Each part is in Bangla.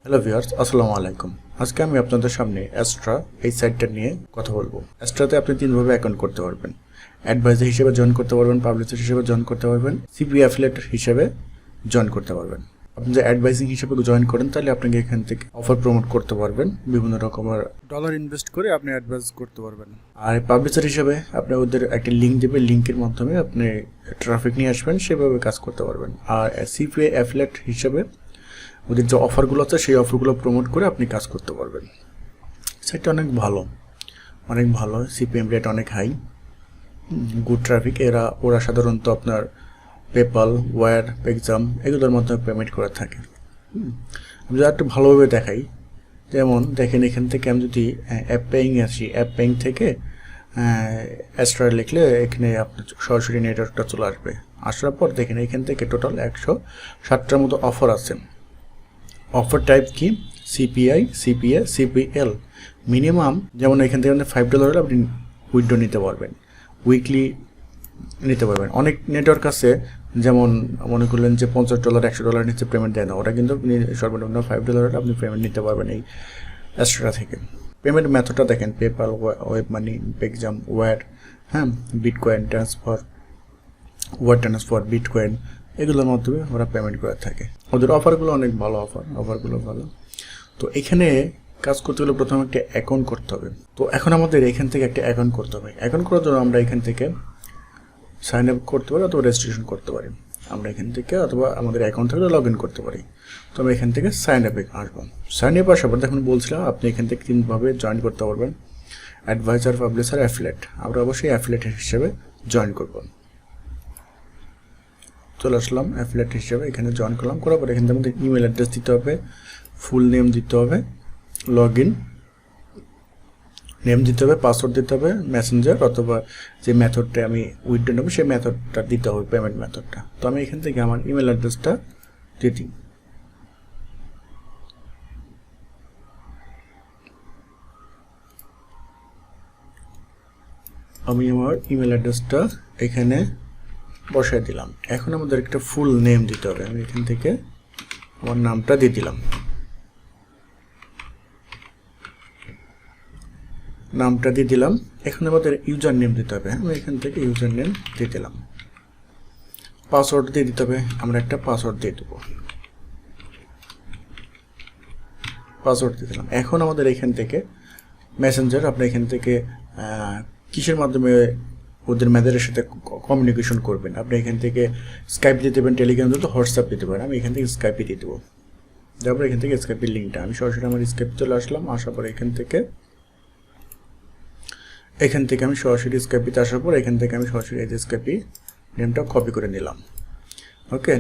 হ্যালো ভিউয়ার্স, আসসালামু আলাইকুম। আজকে আমি আপনাদের সামনে অ্যাস্ট্রা এই সাইটটা নিয়ে কথা বলবো। অ্যাস্ট্রাতে আপনি তিনভাবে অ্যাকাউন্ট করতে পারবেন। অ্যাডভাইজার হিসেবে জয়েন করতে পারবেন, পাবলিশার হিসেবে জয়েন করতে পারবেন, সিপি অ্যাফিলিয়েট হিসেবে জয়েন করতে পারবেন। আপনি যে অ্যাডভাইজিং হিসেবে জয়েন করেন তাহলে আপনাকে এখান থেকে অফার প্রমোট করতে পারবেন, বিভিন্ন রকমের ডলার ইনভেস্ট করে আপনি অ্যাডভাইস করতে পারবেন। আর পাবলিশার হিসেবে আপনি ওদের একটা লিঙ্ক দেবে, লিঙ্কের মাধ্যমে আপনি ট্রাফিক নিয়ে আসবেন, সেভাবে কাজ করতে পারবেন। আর সিপি অ্যাফিলিয়েট হিসেবে ওদের যে অফারগুলো আছে সেই অফারগুলো প্রমোট করে আপনি কাজ করতে পারবেন। সেটা অনেক ভালো, সিপিএম রেট অনেক হাই, গুড ট্রাফিক। ওরা সাধারণত আপনার পেপাল, ওয়্যার, পেক্সাম এগুলোর মাধ্যমে পেমেন্ট করে থাকে। আমি যদি একটু ভালোভাবে দেখাই, যেমন দেখেন এখান থেকে আমি যদি অ্যাপ পেইং আসি, অ্যাপ পেইং থেকে অ্যাস্ট্রা লিখলে এখানে আপনার সরাসরি নেটওয়ার্কটা চলে আসবে। আসার পর দেখেন এখান থেকে টোটাল 160টার মতো অফার আছে। অফার টাইপ কি? CPI, CPA, CPL. মিনিমাম যেমন এখান থেকে $5 হলে আপনি উইথড্র নিতে পারবেন, উইকলি নিতে পারবেন। অনেক নেটওয়ার্ক আছে যেমন মনে করলেন যে $50, $100 নিচে পেমেন্ট দেয় না, ওটা কিন্তু সর্বনিম্ন $5 হলে আপনি পেমেন্ট নিতে পারবেন এই অ্যাস্ট্রা থেকে। পেমেন্ট মেথডটা দেখেন, পেপাল, ওয়েব মানি, পেক্সাম, wire, bitcoin transfer, wire transfer, bitcoin এগুলোর মাধ্যমে ওরা পেমেন্ট করে থাকে। ওদের অফারগুলো অনেক ভালো, অফারগুলো ভালো। তো এখানে কাজ করতে হলে প্রথমে একটা অ্যাকাউন্ট করতে হবে। তো এখন আমাদের এখান থেকে একটা অ্যাকাউন্ট করতে হবে। অ্যাকাউন্ট করার জন্য আমরা এখান থেকে সাইন আপ করতে পারি অথবা রেজিস্ট্রেশন করতে পারি। আমরা এখান থেকে অথবা আমাদের অ্যাকাউন্ট থেকে লগ ইন করতে পারি। তো আমরা এখান থেকে সাইন আপে আসবো। সাইন আপ আসার পর দেখুন বলছিলাম আপনি এখান থেকে তিনভাবে জয়েন করতে পারবেন, অ্যাডভাইজার, পাবলিশার, অ্যাফিলিয়েট। আমরা অবশ্যই অ্যাফিলিয়েট হিসেবে জয়েন করব। চলে আসলাম অ্যাফিলিয়েট হিসেবে, এখানে জয়েন করলাম। করার পর এখান থেকে আমাদের ইমেল অ্যাড্রেস দিতে হবে, ফুল নেম দিতে হবে, লগ ইন নেম দিতে হবে, পাসওয়ার্ড দিতে হবে, মেসেঞ্জার অথবা যে মেথডটা আমি উইথড্র নেব সেই মেথডটা দিতে হবে, পেমেন্ট মেথডটা। তো আমি এখান থেকে আমার ইমেল অ্যাড্রেসটা দিয়ে দিই। আমি আমার ইমেল অ্যাড্রেসটা এখানে বসায় দিলাম। এখন আমাদের একটা ফুল নেম দিতে হবে। আমি এখান থেকে আমার নামটা দিয়ে দিলাম, এখন আমাদের ইউজার নেম দিতে হবে। আমি এখান থেকে ইউজার নেম দিয়ে দিলাম। পাসওয়ার্ড দিয়ে দিতে হবে, আমরা একটা পাসওয়ার্ড দিয়ে দেবো, পাসওয়ার্ড দিয়ে দিলাম। এখন আমাদের এখান থেকে মেসেঞ্জার, আপনি এখান থেকে কিসের মাধ্যমে ওদের ম্যানেজারের সাথে কমিউনিকেশন করবেন, আপনি এখান থেকে স্কাইপ দিতে দেবেন, টেলিগ্রাম দিতে, হোয়াটসঅ্যাপ দিতে পারেন। আমি এখান থেকে স্কাইপে দিয়ে দেবো। তারপর এখান থেকে স্কাইপের লিঙ্কটা আমি সরাসরি আমার স্কাইপ চলে আসলাম। আসার পর এখান থেকে আমি সরাসরি স্কাইপিতে আসার পর এখান থেকে আমি সরাসরি এই স্কাইপি নেমটা কপি করে নিলাম। ওকে,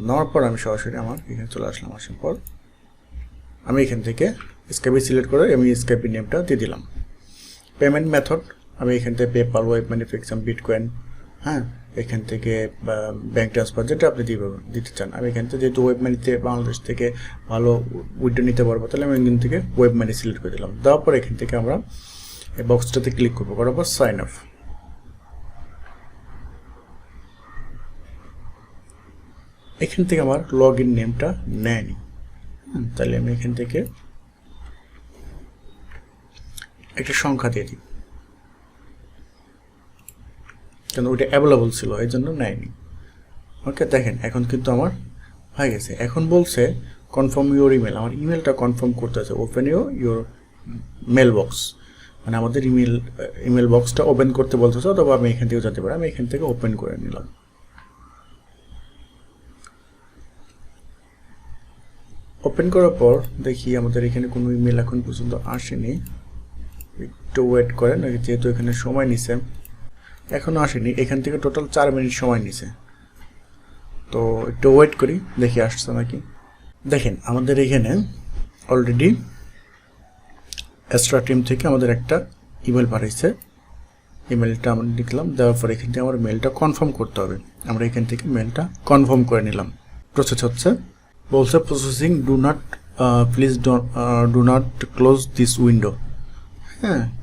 নেওয়ার পর আমি সরাসরি আমার এখানে চলে আসলাম। আসার পর আমি এখান থেকে স্কাইপি সিলেক্ট করে আমি স্কাইপি নেমটা দিয়ে দিলাম। পেমেন্ট মেথড আমি এখান থেকে পেপাল, ওয়েব মানি, পেক্সাম, বিটকয়েন, এখান থেকে ব্যাঙ্ক ট্রান্সফার যেটা আপনি দিতে চান। আমি এখান থেকে যেহেতু ওয়েব মানিতে বাংলাদেশ থেকে ভালো উইথড্র নিতে পারবো, তাহলে আমি এখান থেকে ওয়েব মানি সিলেক্ট করে দিলাম। দেওয়ার পর এখান থেকে আমরা এই বক্সটাতে ক্লিক করবো, করার পর সাইন আপ। এখান থেকে আমার লগ ইন নেমটা নেয়নি, তাহলে আমি এখান থেকে একটা সংখ্যা দিয়ে দিই, কেন ওইটা অ্যাভেলেবল ছিল এই জন্য নেয়নি। ওকে, দেখেন এখন কিন্তু আমার হয়ে গেছে। এখন বলছে কনফার্ম ইউর ইমেল, আমার ইমেলটা কনফার্ম করতে আছে। ওপেন ইউর মেল বক্স, মানে আমাদের ইমেল বক্সটা ওপেন করতে বলতেছে, অথবা আমি এখান থেকে যেতে পারি। আমি এখান থেকে ওপেন করে নিলাম। ওপেন করার পর দেখি আমাদের এখানে কোনো ইমেল এখন পর্যন্ত আসেনি। একটু ওয়েট করেন, যেহেতু এখানে সময় নিছে, এখনও আসেনি। এখান থেকে টোটাল 4 মিনিট সময় নিছে, তো একটু ওয়েট করি, দেখি আসছে নাকি। দেখেন আমাদের এখানে অলরেডি অ্যাস্ট্রা টিম থেকে আমাদের একটা ইমেল পাঠাইছে। ইমেলটা আমরা লিখলাম, দেওয়ার পর এখান থেকে আমার মেলটা কনফার্ম করতে হবে। আমরা এখান থেকে মেলটা কনফার্ম করে নিলাম। প্রসেস হচ্ছে, বলছে processing, please do not close this window.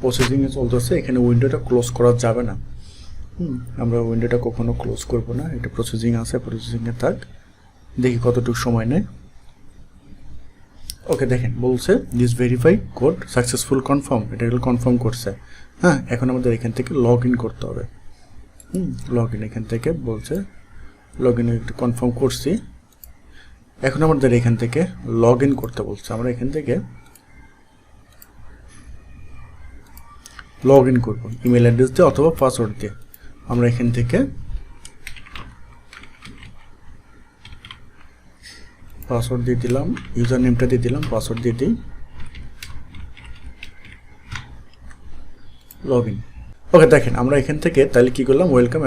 প্রসেসিংয়ে চলতেছে, এখানে উইন্ডোটা ক্লোজ করা যাবে না। আমরা উইন্ডোটা কখনো ক্লোজ করব না, এটা প্রসেসিং আছে, প্রসেসিংয়ে থাক। দেখি কতটুকু সময় নেয়। ওকে দেখেন বলছে this verify code successful confirm, এটা হলো কনফার্ম করছে। হ্যাঁ, এখন আমাদের এখান থেকে লগ ইন করতে হবে। লগ ইন এখান থেকে বলছে লগ ইন একটু কনফার্ম করছি। এখন আমাদের এখান থেকে লগ ইন করতে বলছে, আমরা এখান থেকে লগ ইন করবো ইমেল অ্যাড্রেস দিয়ে অথবা পাসওয়ার্ড দিয়ে। আমরা এখান থেকে পাসওয়ার্ড দিয়ে দিলাম, ইউজার নেমটা দিয়ে দিলাম, পাসওয়ার্ড দিয়ে দিই, লগ ইন। ওকে দেখেন আমরা এখান থেকে তাহলে কী করলাম, ওয়েলকাম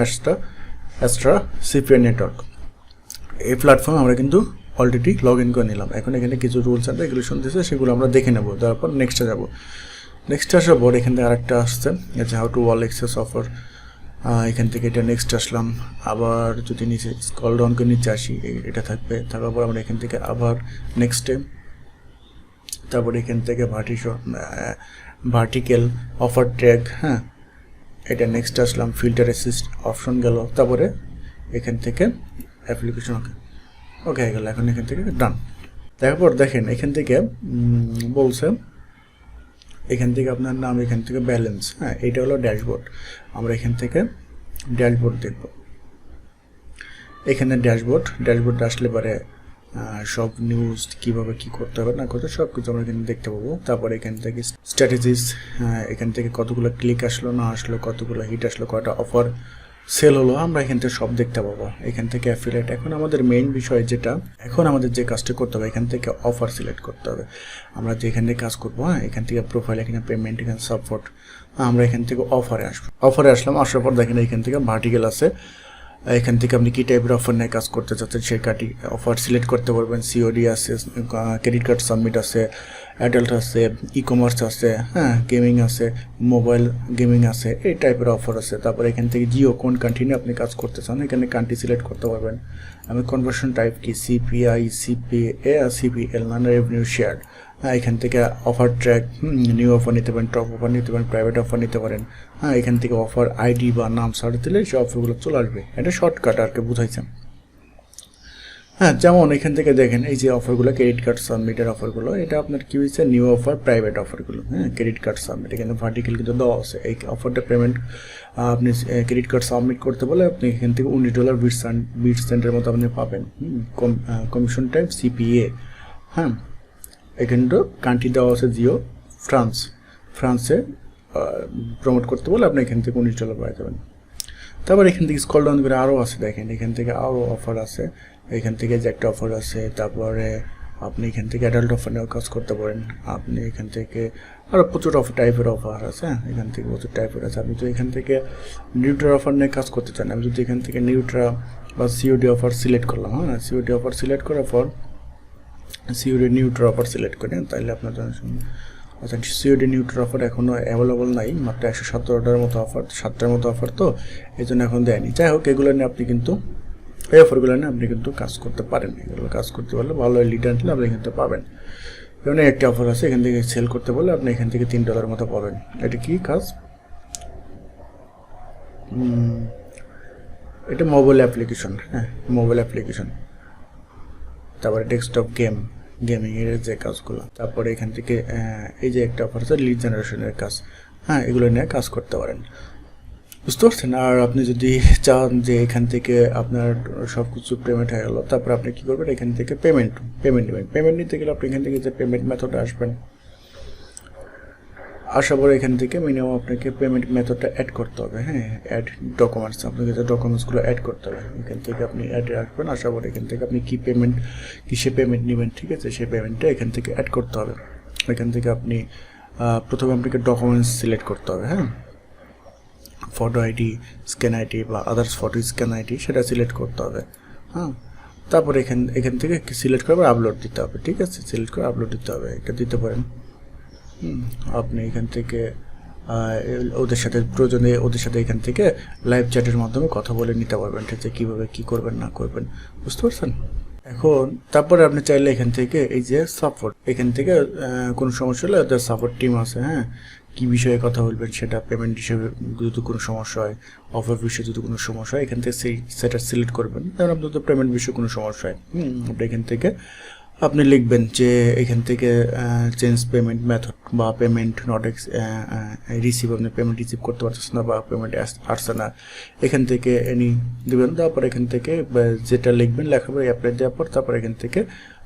অ্যাস্ট্রা সিপিআই নেটওয়ার্ক, এই প্ল্যাটফর্মে আমরা কিন্তু অলরেডি লগ ইন করে নিলাম। এখন এখানে কিছু রুলস অ্যান্ড রেগুলেশন দিয়েছে, সেগুলো আমরা দেখে নেবো, তারপর নেক্সটে যাবো। নেক্সট আসার পর এখান থেকে আরেকটা আসছে, আচ্ছা how to wall access offer, এখান থেকে এটা নেক্সট আসলাম। আবার যদি নিচে স্ক্রল ডাউন করে নিচে আসি, এটা থাকবে, থাকার পর আমরা এখান থেকে আবার নেক্সটে, তারপরে এখান থেকে ভার্টিক্যাল অফার ট্র্যাক, হ্যাঁ এটা নেক্সট আসলাম। ফিল্টার অ্যাসিস্ট অপশন গেল, তারপরে এখান থেকে অ্যাপ্লিকেশন ওকে হয়ে গেল। এখন এখান থেকে ডান। তারপর দেখেন এখান থেকে বলছে এখান থেকে আপনার নাম, এখান থেকে ব্যালেন্স, হ্যাঁ এটা হলো ড্যাশবোর্ড। আমরা এখান থেকে ড্যাশবোর্ড দেখব। এখানে ড্যাশবোর্ড আসলে পরে সব নিউজ কীভাবে কী করতে হবে না করতে সব কিছু আমরা এখানে দেখতে পাবো। তারপরে এখান থেকে স্ট্র্যাটেজিস, এখান থেকে কতগুলো ক্লিক আসলো না আসলো, কতগুলো হিট আসলো, কয়টা অফার সেল হলো, আমরা এখান থেকে সব দেখতে পাবো। এখান থেকে অ্যাফিলিয়েট। এখন আমাদের মেইন বিষয় যেটা, এখন আমাদের যে কাজটা করতে হবে, এখান থেকে অফার সিলেক্ট করতে হবে। আমরা যে এখান থেকে কাজ করবো, হ্যাঁ এখান থেকে প্রোফাইল, এখানে পেমেন্ট, এখানে সাপোর্ট, আমরা এখান থেকে অফারে আসবো। অফারে আসলাম, আসার পর দেখেন এখান থেকে ভার্টিক্যাল আছে, এখান থেকে আপনি কী টাইপের অফার নিয়ে কাজ করতে চাচ্ছেন সেই অফার সিলেক্ট করতে পারবেন। সিওডি আছে, ক্রেডিট কার্ড সাবমিট আছে, অ্যাডাল্ট আছে, ই কমার্স আছে, হ্যাঁ গেমিং আছে, মোবাইল গেমিং আছে, এই টাইপের অফার আছে। তারপরে এখান থেকে জিও কোন কান্ট্রি নিয়ে আপনি কাজ করতে চান, এখানে কান্ট্রি সিলেক্ট করতে পারবেন। আমি কনভার্সন টাইপ কি সিপিআই, সিপিএ, সিপিএল, নন রেভিনিউ শেয়ার, হ্যাঁ এখান থেকে অফার ট্র্যাক, নিউ অফার নিতে পারেন, টপ অফার নিতে পারেন, প্রাইভেট অফার নিতে পারেন, হ্যাঁ এখান থেকে অফার আইডি বা নাম সার্চ দিলে সেই অফারগুলো চলে আসবে। এটা শর্টকাট আর কি বুঝাইছেন। হ্যাঁ যেমন এখান থেকে দেখেন এই যে অফারগুলো, ক্রেডিট কার্ড সাবমিটের অফারগুলো, এটা আপনার কী হয়েছে, নিউ অফার, প্রাইভেট অফারগুলো, হ্যাঁ ক্রেডিট কার্ড সাবমিট, এখানে ভার্টিক্যাল কিন্তু দেওয়া আছে। এই অফারটা পেমেন্ট আপনি ক্রেডিট কার্ড সাবমিট করতে বলে আপনি এখান থেকে $19 বিট সেন্টের মতো আপনি পাবেন। কমিশন টাইপ সিপিএ, হ্যাঁ এখানে তো কান্ট্রি দেওয়া আছে জিও, ফ্রান্সে প্রমোট করতে বলে আপনি এখান থেকে $19 পাই যাবেন। তারপর এখান থেকে স্ক্রল ডাউন করে আরও আছে, দেখেন এখান থেকে আরও অফার আছে। এখান থেকে যে একটা অফার আছে, তারপরে আপনি এখান থেকে অ্যাডাল্ট অফার নিয়েও কাজ করতে পারেন। আপনি এখান থেকে আরও প্রচুর টাইপের অফার আছে, এখান থেকে প্রচুর টাইপের আছে। আপনি যদি এখান থেকে নিউট্রা অফার নিয়ে কাজ করতে চান, আমি যদি এখান থেকে নিউট্রা বা সিওডি অফার সিলেক্ট করলাম, হ্যাঁ সিওডি অফার সিলেক্ট করার পর সিওডি নিউট্রা অফার সিলেক্ট করেন, তাহলে আপনার আচ্ছা সিওডি নিউট্রা অফার এখনও অ্যাভেলেবল নাই, মাত্র 117টার মতো অফার, 7টার মতো অফার, তো এই জন্য এখন দেয়নি। যাই হোক এগুলো নিয়ে আপনি কিন্তু এই অফারগুলো নিয়ে আপনি কিন্তু কাজ করতে পারেন। এগুলো কাজ করতে পারলে ভালো লিডার নিলে আপনি কিন্তু পাবেন। যেমন একটা অফার আছে, এখান থেকে সেল করতে বলে আপনি এখান থেকে $3 মতো পাবেন। এটা কি কাজ, এটা মোবাইল অ্যাপ্লিকেশন, হ্যাঁ মোবাইল অ্যাপ্লিকেশন। তারপরে ডেস্কটপ গেমিং এর যে কাজগুলো। তারপরে এখান থেকে এই যে একটা অফার আছে লিড জেনারেশনের কাজ, হ্যাঁ এগুলো নিয়ে কাজ করতে পারেন, বুঝতে পারছেন। আর আপনি যদি চান যে এখান থেকে আপনার সব কিছু পেমেন্ট হয়ে গেল, তারপর আপনি কী করবেন, এখান থেকে পেমেন্ট নেবেন। পেমেন্ট নিতে গেলে আপনি এখান থেকে যে পেমেন্ট মেথডে আসবেন, আসার পরে এখান থেকে মিনিমাম আপনাকে পেমেন্ট মেথডটা অ্যাড করতে হবে, হ্যাঁ অ্যাড ডকুমেন্টস, আপনাকে যে ডকুমেন্টসগুলো অ্যাড করতে হবে এখান থেকে আপনি অ্যাডে আসবেন। আসার পরে এখান থেকে আপনি কিসে পেমেন্ট নেবেন, ঠিক আছে সেই পেমেন্টটা এখান থেকে অ্যাড করতে হবে। এখান থেকে আপনি প্রথমে আপনাকে ডকুমেন্টস সিলেক্ট করতে হবে, হ্যাঁ ফটো আইডি, স্ক্যান আইডি বা আদার্স ফটো স্ক্যান আইডি সেটা সিলেক্ট করতে হবে, হ্যাঁ তারপরে এখান থেকে সিলেক্ট করে আপলোড দিতে হবে, ঠিক আছে সিলেক্ট করে আপলোড দিতে হবে, এটা দিতে পারেন। আপনি এখান থেকে ওদের সাথে প্রয়োজনে ওদের সাথে এখান থেকে লাইভ চ্যাটের মাধ্যমে কথা বলে নিতে পারবেন, ঠিক আছে কীভাবে কী করবেন না করবেন, বুঝতে পারছেন। এখন তারপরে আপনি চাইলে এখান থেকে এই যে সাপোর্ট, এখান থেকে কোনো সমস্যা হলে ওদের সাপোর্ট টিম আছে, হ্যাঁ কী বিষয়ে কথা বলবেন সেটা, পেমেন্ট হিসেবে যদি কোনো সমস্যা হয়, অফার বিষয়ে যদি কোনো সমস্যা হয় এখান থেকে সেটা সিলেক্ট করবেন। যেমন আপনার তো পেমেন্ট বিষয়ে কোনো সমস্যা হয়, আপনি এখান থেকে আপনি লিখবেন যে এখান থেকে চেঞ্জ পেমেন্ট মেথড বা পেমেন্ট নট রিসিভ, আপনি পেমেন্ট রিসিভ করতে পারছেন না বা পেমেন্ট আসছে না, এখান থেকে এনি দেবেন। তারপর এখান থেকে যেটা লিখবেন লেখার পর অ্যাপ্লাই দেওয়ার পর তারপর এখান থেকে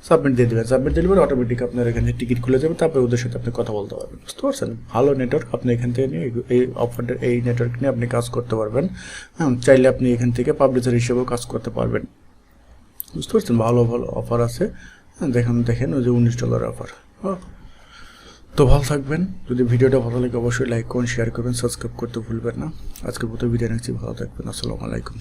সাবমিট দিয়ে দেবেন। সাবমিট দিলে পরে অটোমেটিক আপনার এখানে টিকিট খুলে যাবে, তারপরে ওদের সাথে আপনি কথা বলতে পারবেন। বুঝতে পারছেন? ভালো নেটওয়ার্ক, আপনি এখান থেকে নিয়ে এই অফারটা, এই নেটওয়ার্ক নিয়ে আপনি কাজ করতে পারবেন। হ্যাঁ, চাইলে আপনি এখান থেকে পাবলিশার হিসেবেও কাজ করতে পারবেন। বুঝতে পারছেন? ভালো ভালো অফার আছে। দেখেন ওই যে $19 অফার। তো ভালো থাকবেন। যদি ভিডিওটা ভালো লাগে অবশ্যই লাইক করুন, শেয়ার করবেন, সাবস্ক্রাইব করতে ভুলবেন না। আজকের মতো বিদায় নিচ্ছি। ভালো থাকবেন। আসসালামু আলাইকুম।